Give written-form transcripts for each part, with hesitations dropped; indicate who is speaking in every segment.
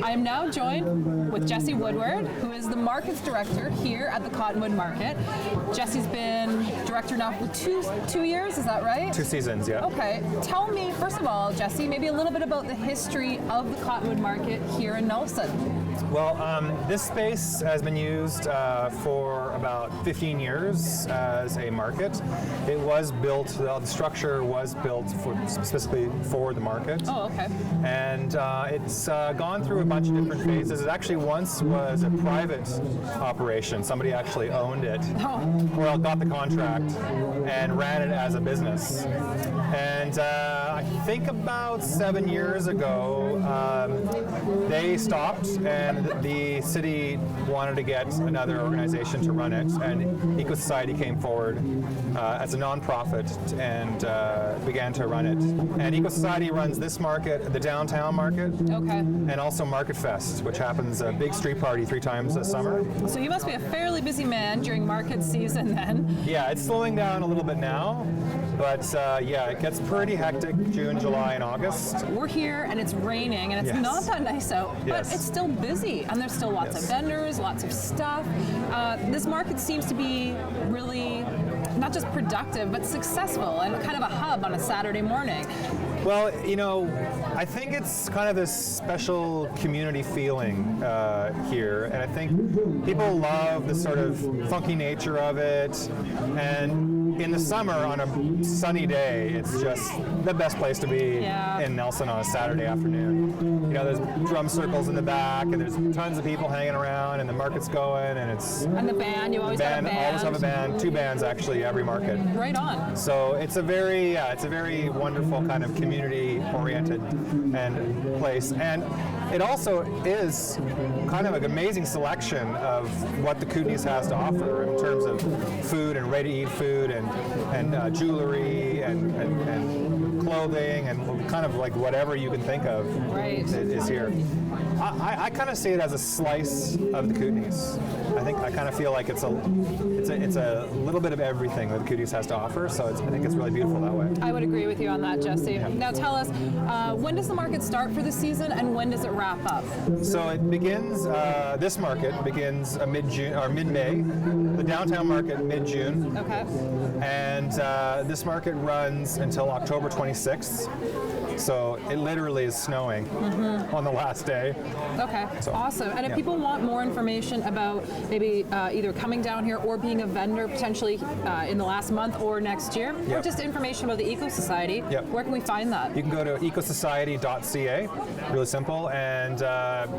Speaker 1: I am now joined with Jesse Woodward, who is the markets director here at the Cottonwood Market. Jesse's been director now for two years, is that right?
Speaker 2: 2 seasons, yeah.
Speaker 1: Okay. Tell me, first of all, Jesse, maybe a little bit about the history of the Cottonwood Market here in Nelson.
Speaker 2: Well, this space has been used for about 15 years as a market. It was built, the structure was built specifically for the market.
Speaker 1: Oh, okay.
Speaker 2: And it's gone through a bunch of different phases. It actually once was a private operation. Somebody actually owned it, or got the contract and ran it as a business. And I think about 7 years ago, they stopped, and the city wanted to get another organization to run it, and Eco Society came forward as a non-profit and began to run it. And Eco Society runs this market, the downtown market, and also Market Fest, which happens a big street party 3 times a summer.
Speaker 1: So you must be a fairly busy man during market season then.
Speaker 2: Yeah, it's slowing down a little bit now, but yeah, it gets pretty hectic June, July, and August.
Speaker 1: We're here and it's raining and it's not that nice out, but it's still busy and there's still lots of vendors, lots of stuff. This market seems to be really not just productive, but successful and kind of a hub on a Saturday morning.
Speaker 2: Well, you know, I think it's kind of this special community feeling here, and I think people love the sort of funky nature of it, and in the summer on a sunny day, it's just the best place to be in Nelson on a Saturday afternoon. You know, there's drum circles in the back, and there's tons of people hanging around, and the market's going, and it's...
Speaker 1: And the band, you always have a band.
Speaker 2: Always have a band, 2 bands actually every market.
Speaker 1: Right on.
Speaker 2: So it's a very, it's a very wonderful kind of community-oriented and place, and it also is kind of an amazing selection of what the Kootenays has to offer in terms of food and ready-to-eat food and jewelry and clothing and kind of like whatever you can think of is here. I kind of see it as a slice of the Kootenays. I kind of feel like it's a little bit of everything that the Kootenays has to offer, so I think it's really beautiful that way.
Speaker 1: I would agree with you on that, Jesse. Yeah. Now tell us, when does the market start for the season and when does it wrap up?
Speaker 2: So it begins, this market begins mid-June or mid-May, the downtown market mid-June.
Speaker 1: Okay.
Speaker 2: And this market runs until October 26th. So it literally is snowing on the last day.
Speaker 1: Okay, so, awesome. And if people want more information about maybe either coming down here or being a vendor potentially in the last month or next year, or just information about the Eco Society, where can we find that?
Speaker 2: You can go to ecosociety.ca, really simple, and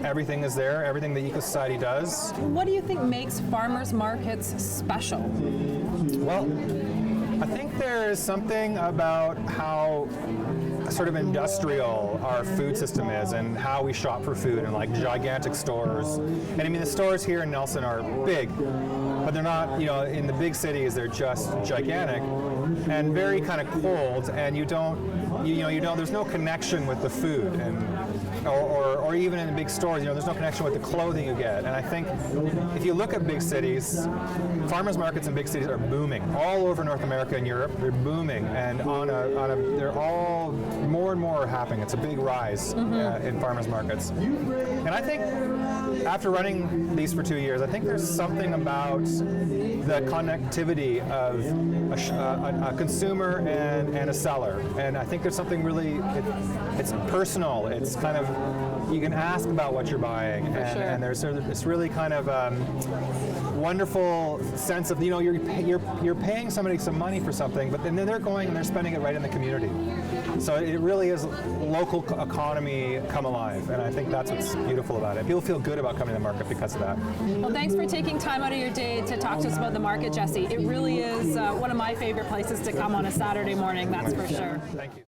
Speaker 2: everything is there, everything the Eco Society does.
Speaker 1: What do you think makes farmers markets special?
Speaker 2: Well, I think there is something about how sort of industrial our food system is and how we shop for food and like gigantic stores. And I mean, the stores here in Nelson are big, but they're not, you know, in the big cities, they're just gigantic and very kind of cold, and there's no connection with the food, and or even in the big stores, you know, there's no connection with the clothing you get. And I think if you look at big cities, farmers markets in big cities are booming all over North America and Europe. They're booming, and they're all more and more happening. It's a big rise in farmers markets. And I think after running these for 2 years, I think there's something about the connectivity of a consumer and a seller. And I think there's something really, it's personal. It's kind of, you can ask about what you're buying, and there's this really kind of wonderful sense of, you know, you're paying somebody some money for something, but then they're going and they're spending it right in the community. So it really is local economy come alive, and I think that's what's beautiful about it. People feel good about coming to the market because of that.
Speaker 1: Well, thanks for taking time out of your day to talk to us about the market, Jesse. It really is one of my favorite places to come on a Saturday morning, that's for sure.
Speaker 2: Thank you.